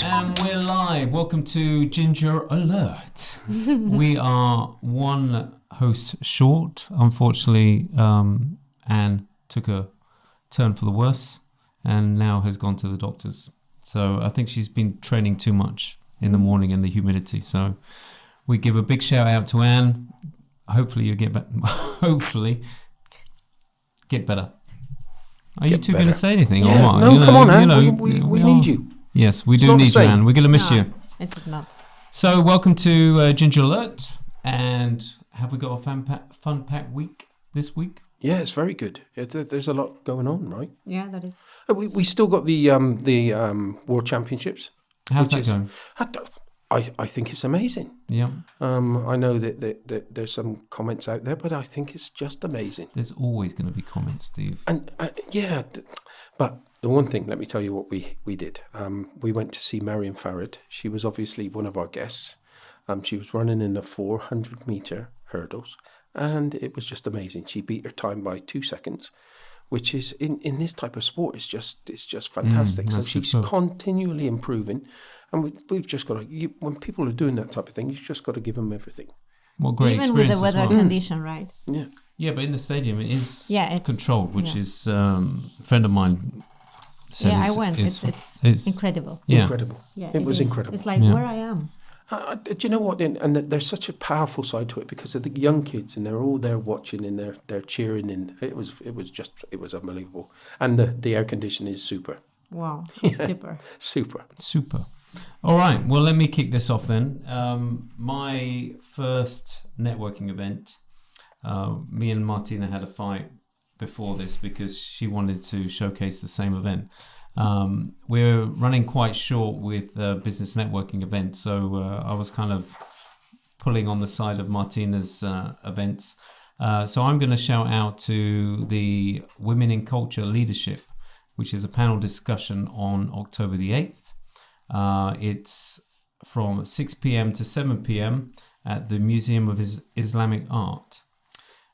And we're live. Welcome to Ginger Alert. We are one host short. Unfortunately, Anne took a turn for the worse and now has gone to the doctors. So I think she's been training too much in the morning in the humidity. So we give a big shout out to Anne. Hopefully you get better. Hopefully get better. Are you two going to say anything? Yeah. Or what? No, come on, Anne. We need you. Yes, we do need you, Anne. We're going to miss you. It's not. So welcome to Ginger Alert. And have we got a fun packed week this week? Yeah, it's very good. There's a lot going on, right? Yeah, that is. We still got the World Championships. How's that going? I think it's amazing. Yeah. I know that there's some comments out there, but I think it's just amazing. There's always going to be comments, Steve. And but the one thing, let me tell you what we did. We went to see Marion Farrad. She was obviously one of our guests. She was running in the 400-meter hurdles, and it was just amazing. She beat her time by 2 seconds, which is in this type of sport, it's just fantastic. So she's continually improving. And we've just got to, when people are doing that type of thing, you've just got to give them everything. What great Even experience with the weather condition, right? Yeah. Yeah, but in the stadium it is it's controlled, which is a friend of mine said. Yeah, I went. It's incredible. Yeah. Incredible. Yeah, it was incredible. It's like where I am. Do you know what? And there's such a powerful side to it because of the young kids, and they're all there watching and they're cheering, and it was unbelievable. And the air conditioning is super. Wow, super. All right, well, let me kick this off then. My first networking event, me and Martina had a fight before this because she wanted to showcase the same event. We're running quite short with business networking events, so I was kind of pulling on the side of Martina's events. So I'm going to shout out to the Women in Culture Leadership, which is a panel discussion on October the 8th. It's from 6 p.m. to 7 p.m. at the Museum of Islamic Art.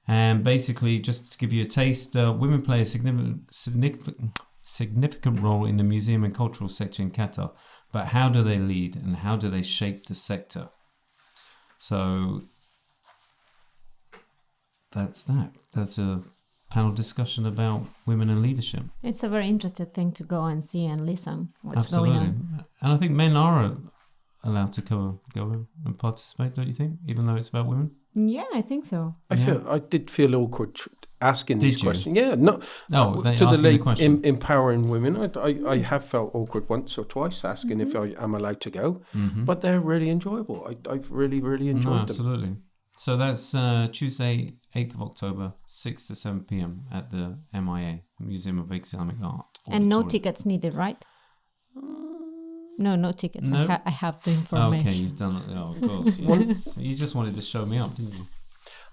And basically, just to give you a taste, women play a significant role in the museum and cultural sector in Qatar. But how do they lead and how do they shape the sector? So that's that. That's a panel discussion about women and leadership. It's a very interesting thing to go and see and listen what's going on. And I think men are allowed to go and participate, don't you think? Even though it's about women? Yeah, I think so. I did feel awkward asking these questions. Yeah, to the lady empowering women. I have felt awkward once or twice asking if I am allowed to go, but they're really enjoyable. I've really enjoyed them. Absolutely. So that's Tuesday, 8th of October, 6 to 7 p.m. at the MIA, Museum of Islamic Art. And no tickets needed, right? No tickets. No? I have the information. Okay, you've done it. Oh, of course. Yes. You just wanted to show me up, didn't you?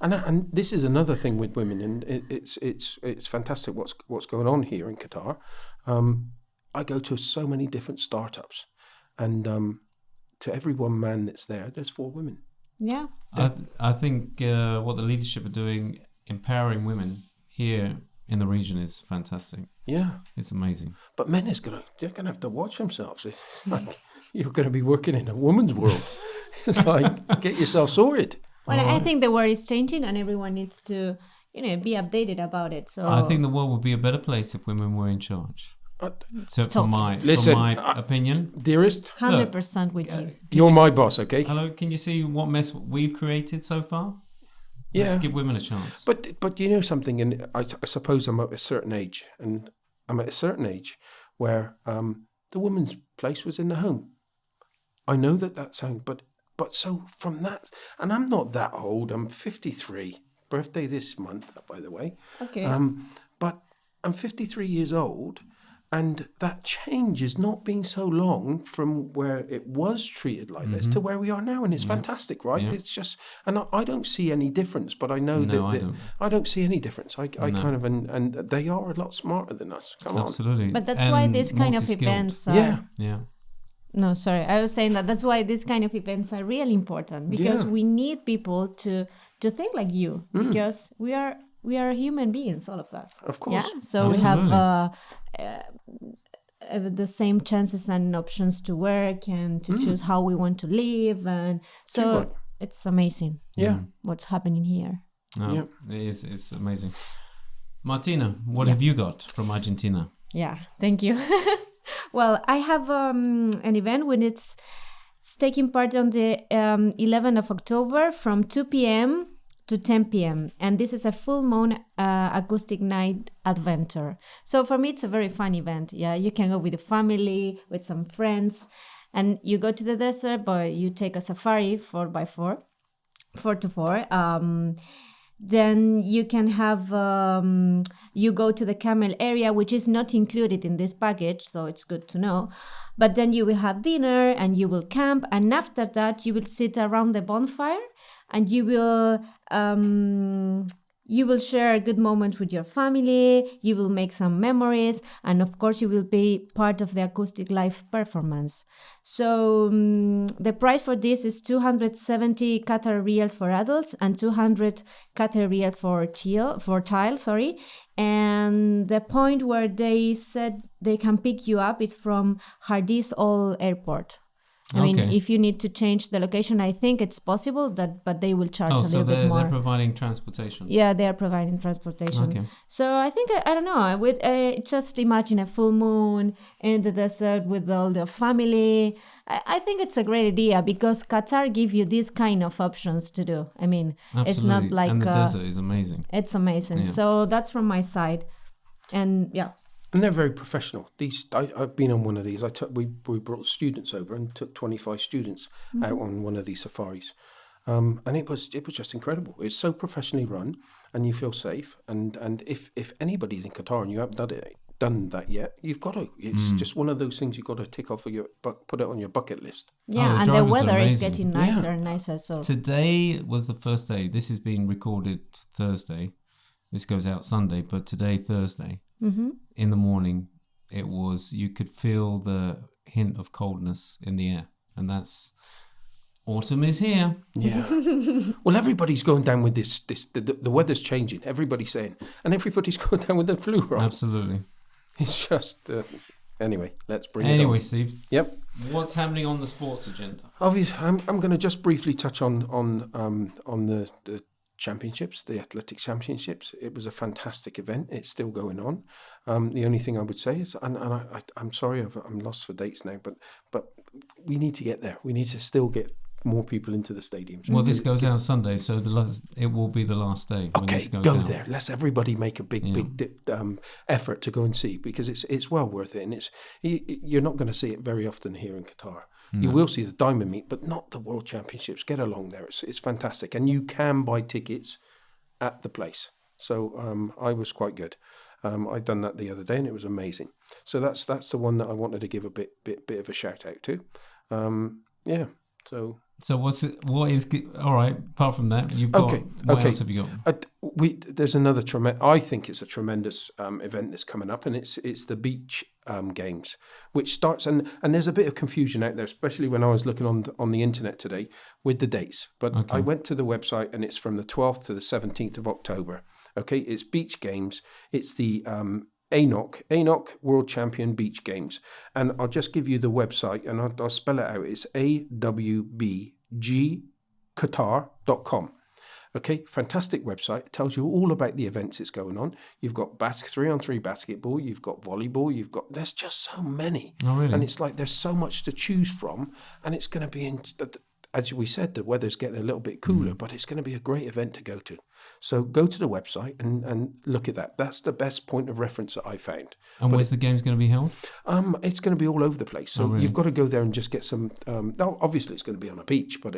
And this is another thing with women, and it's fantastic what's going on here in Qatar. I go to so many different startups, and to every one man that's there's 4 women. Yeah. I think what the leadership are doing, empowering women here in the region is fantastic. Yeah. It's amazing. But men they're gonna have to watch themselves. Like, you're gonna be working in a woman's world. It's like, get yourself sorted. Well, I think the world is changing and everyone needs to, be updated about it. So I think the world would be a better place if women were in charge. From my opinion, dearest, 100% with you. You're my boss, okay? Hello, can you see what mess we've created so far? Yeah. Let's give women a chance. But you know something, and I suppose I'm at a certain age, where the woman's place was in the home. I know that sounds, but so from that, and I'm not that old. I'm 53. Birthday this month, by the way. Okay. But I'm 53 years old. And that change has not been so long from where it was treated like this to where we are now. And it's fantastic, right? Yeah. It's just, and I don't see any difference, but I know I don't see any difference. I kind of, and they are a lot smarter than us. Come on. Absolutely. But that's why this kind of events are... Yeah. No, sorry. I was saying that's why this kind of events are really important because we need people to think like you because we are human beings, all of us. Of course. Yeah. So we have the same chances and options to work and to choose how we want to live, and so it's amazing. What's happening here? No, it's amazing. Martina, what have you got from Argentina? Yeah, thank you. Well, I have an event when it's taking part on the 11th of October from 2 p.m. to 10 p.m. And this is a full moon acoustic night adventure. So for me, it's a very fun event. Yeah, you can go with the family, with some friends, and you go to the desert, but you take a safari 4x4. 4x4. Then you can have, you go to the camel area, which is not included in this package, so it's good to know. But then you will have dinner and you will camp. And after that, you will sit around the bonfire and you will share a good moment with your family. You will make some memories. And of course, you will be part of the acoustic live performance. So the price for this is 270 Qatar riyals for adults and 200 Qatar riyals for child. And the point where they said they can pick you up is from Hardis All Airport. I mean, if you need to change the location, I think it's possible but they will charge a little bit more. They're providing transportation. Yeah, they are providing transportation. Okay. So I think, I don't know, I would just imagine a full moon in the desert with all the family. I think it's a great idea because Qatar give you these kind of options to do. I mean, Absolutely. It's not like... And the desert is amazing. It's amazing. Yeah. So that's from my side. And yeah. And they're very professional. I've been on one of these. We brought students over and took 25 students out on one of these safaris, and it was just incredible. It's so professionally run, and you feel safe. And if anybody's in Qatar and you haven't done that yet, you've got to. It's just one of those things you've got to tick off put it on your bucket list. Yeah, and the weather is getting nicer and nicer. So today was the first day. This is being recorded Thursday. This goes out Sunday, but today, Thursday. In the morning, you could feel the hint of coldness in the air, and that's autumn is here. Yeah. Well, everybody's going down with this. The weather's changing. Everybody's saying, and everybody's going down with the flu, right? Absolutely. It's just anyway. Let's bring it on. Anyway, Steve. Yep. What's happening on the sports agenda? Obviously, I'm going to just briefly touch on the championships, the athletics championships. It was a fantastic event. It's still going on. The only thing I would say is, and I'm sorry, I'm lost for dates now, but we need to get there. We need to still get more people into the stadiums. Well, this goes out Sunday, so it will be the last day. When this goes out. There. Let's everybody make a big effort to go and see, because it's well worth it, and you're not going to see it very often here in Qatar. No. You will see the Diamond Meet, but not the World Championships. Get along there. It's fantastic. And you can buy tickets at the place. So I was quite good. I'd done that the other day and it was amazing. So that's the one that I wanted to give a bit of a shout out to. Yeah. So what is all right? Apart from that, you've got what else have you got? There's another I think it's a tremendous event that's coming up, and it's the beach games, which starts and there's a bit of confusion out there, especially when I was looking on the internet today with the dates. But I went to the website and it's from the 12th to the 17th of October. Okay, it's beach games. It's the ANOC World Champion Beach Games, and I'll just give you the website and I'll spell it out. It's awbgqatar.com. Okay, fantastic website. It tells you all about the events that's going on. You've got 3-on-3 basketball, you've got volleyball, there's just so many. Oh, really? And it's like there's so much to choose from, and it's going to be as we said, the weather's getting a little bit cooler, but it's going to be a great event to go to. So go to the website and look at that. That's the best point of reference that I found. And where's the games going to be held? It's going to be all over the place. So You've got to go there and just get some... obviously, it's going to be on a beach, but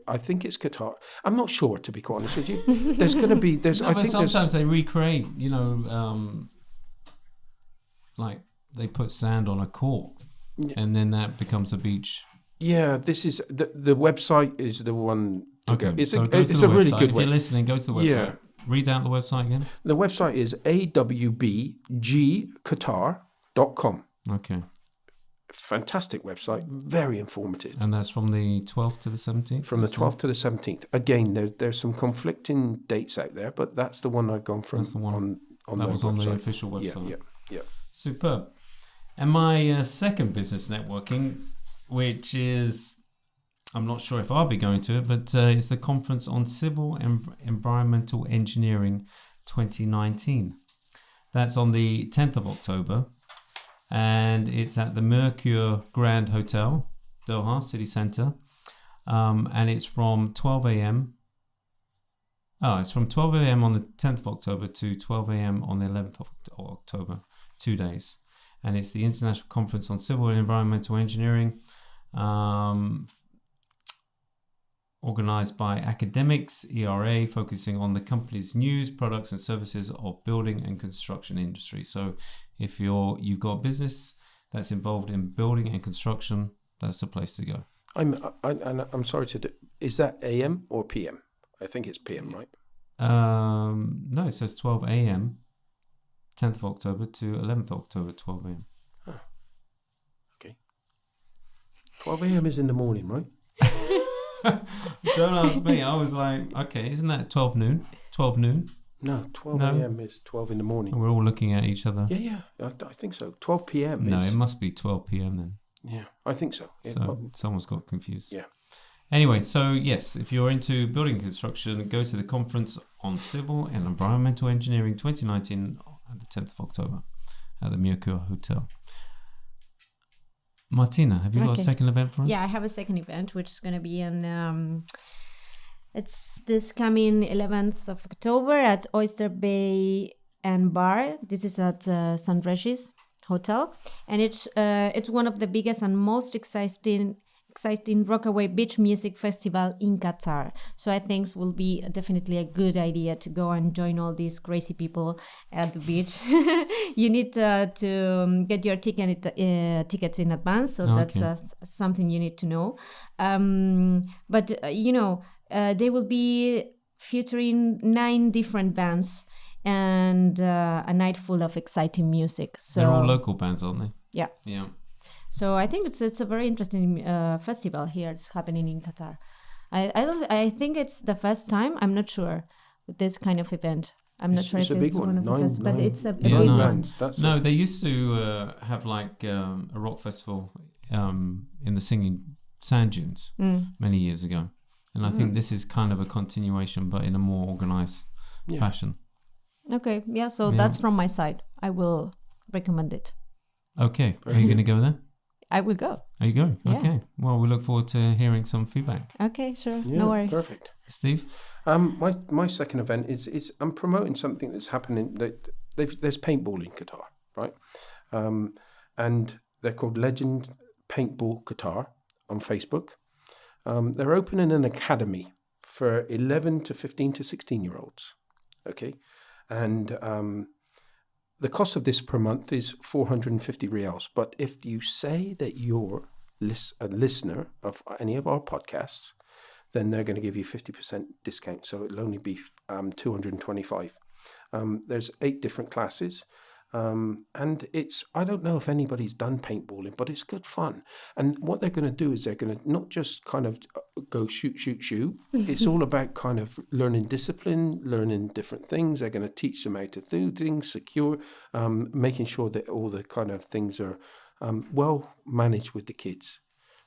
I think it's Qatar. I'm not sure, to be quite honest with you. There's going to be... sometimes they recreate, like they put sand on a court, and then that becomes a beach... Yeah, this is the website is the one to go. It's so a really good website. If you're listening, go to the website. Yeah. Read out the website again. The website is awbgqatar.com. Okay. Fantastic website, very informative. And that's from the 12th to the 17th? From the 12th to the 17th. Again, there's some conflicting dates out there, but that's the one I've gone from. That's the one on that was on website. the official website. Yeah. Superb. And my second business networking, which is, I'm not sure if I'll be going to it, but it's the Conference on Civil and Environmental Engineering 2019. That's on the 10th of October, and it's at the Mercure Grand Hotel, Doha City Centre, and it's from 12 a.m. Oh, it's from 12 a.m. on the 10th of October to 12 a.m. on the 11th of October, 2 days. And it's the International Conference on Civil and Environmental Engineering, organized by academics, ERA, focusing on the company's news, products and services of building and construction industry. So if you've got a business that's involved in building and construction, that's the place to go. I'm sorry to do. Is that AM or PM? I think it's PM, right? No, it says 12 a.m. 10th of October to 11th of October, 12 a.m. Oh. Okay. 12 a.m. is in the morning, right? Don't ask me. I was like, okay, isn't that 12 noon? 12 noon? No, 12 a.m. is 12 in the morning. We're all looking at each other. Yeah, I think so. 12 p.m. No, it must be 12 p.m. then. Yeah, I think so. Yeah, so someone's got confused. Yeah. Anyway, so yes, if you're into building construction, go to the Conference on Civil and Environmental Engineering 2019 on the 10th of October at the Mercure Hotel. Martina, have you got a second event for us? Yeah, I have a second event, which is going to be on... it's this coming 11th of October at Oyster Bay and Bar. This is at St. Regis Hotel. And it's one of the biggest and most exciting Rockaway Beach Music Festival in Qatar. So I think it will be definitely a good idea to go and join all these crazy people at the beach. You need to get your tickets in advance, so that's something you need to know. But they will be featuring 9 different bands and a night full of exciting music. So they're all local bands, aren't they? Yeah. Yeah. So I think it's a very interesting festival here. It's happening in Qatar. I think it's the first time. I'm not sure with this kind of event. I'm not sure if it's one of the first, but it's a big one. No, they used to have like a rock festival in the singing sand dunes many years ago, and I think this is kind of a continuation, but in a more organized fashion. Okay, yeah. So that's from my side. I will recommend it. Okay, are you going to go there? I will go. Are you going? Yeah. Okay. Well, we look forward to hearing some feedback. Okay, sure. Yeah, no worries. Perfect. Steve? My second event is I'm promoting something that's happening. There's paintball in Qatar, right? And they're called Legend Paintball Qatar on Facebook. They're opening an academy for 11 to 15 to 16-year-olds. Okay, and the cost of this per month is 450 riyals. But if you say that you're a listener of any of our podcasts, then they're going to give you 50% discount. So it'll only be 225. There's 8 different classes. And I don't know if anybody's done paintballing, but it's good fun. And what they're going to do is they're going to not just kind of go shoot. It's all about kind of learning discipline, learning different things. They're going to teach them how to do things, secure, making sure that all the kind of things are well managed with the kids.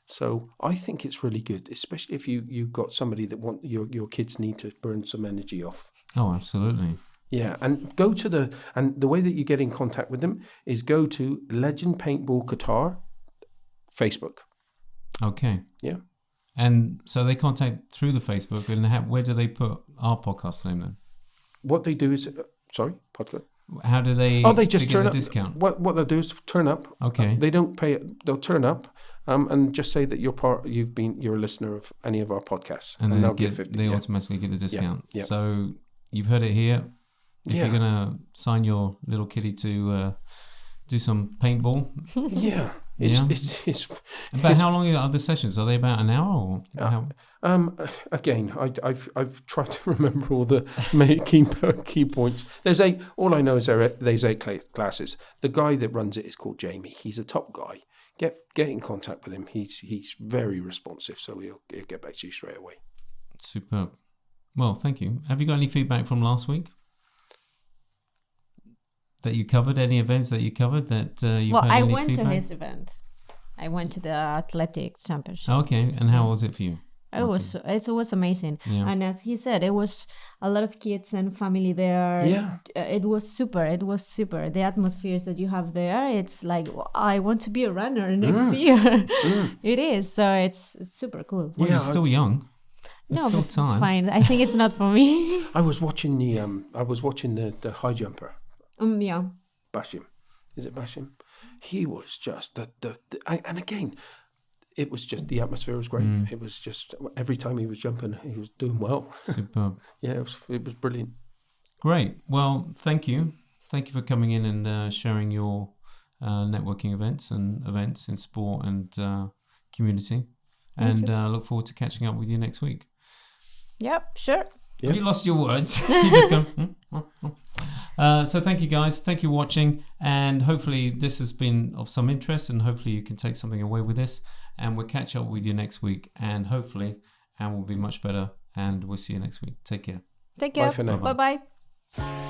So I think it's really good, especially if you've got somebody that your kids need to burn some energy off. Oh, absolutely. Yeah, and the way that you get in contact with them is go to Legend Paintball Qatar Facebook. Okay. Yeah. And so they contact through the Facebook, and where do they put our podcast name then? What they do is, podcast. How do they? Oh, they just turn up. Discount. What they'll do is turn up. Okay. They don't pay it. They'll turn up, and just say that you're a listener of any of our podcasts, and they'll get 50. They automatically get the discount. Yeah. So you've heard it here. If you're gonna sign your little kitty to do some paintball, it's about how long are the sessions? Are they about an hour or? Again, I've tried to remember all the key points. All I know is there's 8 classes. The guy that runs it is called Jamie. He's a top guy. Get in contact with him. He's very responsive, so he'll get back to you straight away. Superb. Well, thank you. Have you got any feedback from last week? that you covered? Any events that you covered that you've Well, had I any went feedback? to his event. I went to the athletic championship. Okay, and how was it for you? It was amazing. Yeah. And as he said, it was a lot of kids and family there. Yeah. It was super. The atmospheres that you have there, it's like, I want to be a runner next year. It is. So it's super cool. Well, you're still young. There's No, still but time. it's fine. I think it's not for me. I was watching the high jumper, Yeah. Bashim. Is it Bashim? He was just and again, it was just the atmosphere was great. It was just every time he was jumping, he was doing well. Superb. Yeah, it was brilliant. Great. Well, thank you. Thank you for coming in and sharing your networking events in sport and community. And look forward to catching up with you next week. Yep, sure. Yeah. Have you lost your words? You just go. So thank you guys. Thank you for watching. And hopefully this has been of some interest and hopefully you can take something away with this. And we'll catch up with you next week. And hopefully Anne will be much better. And we'll see you next week. Take care. Take care. Bye for now. Bye-bye.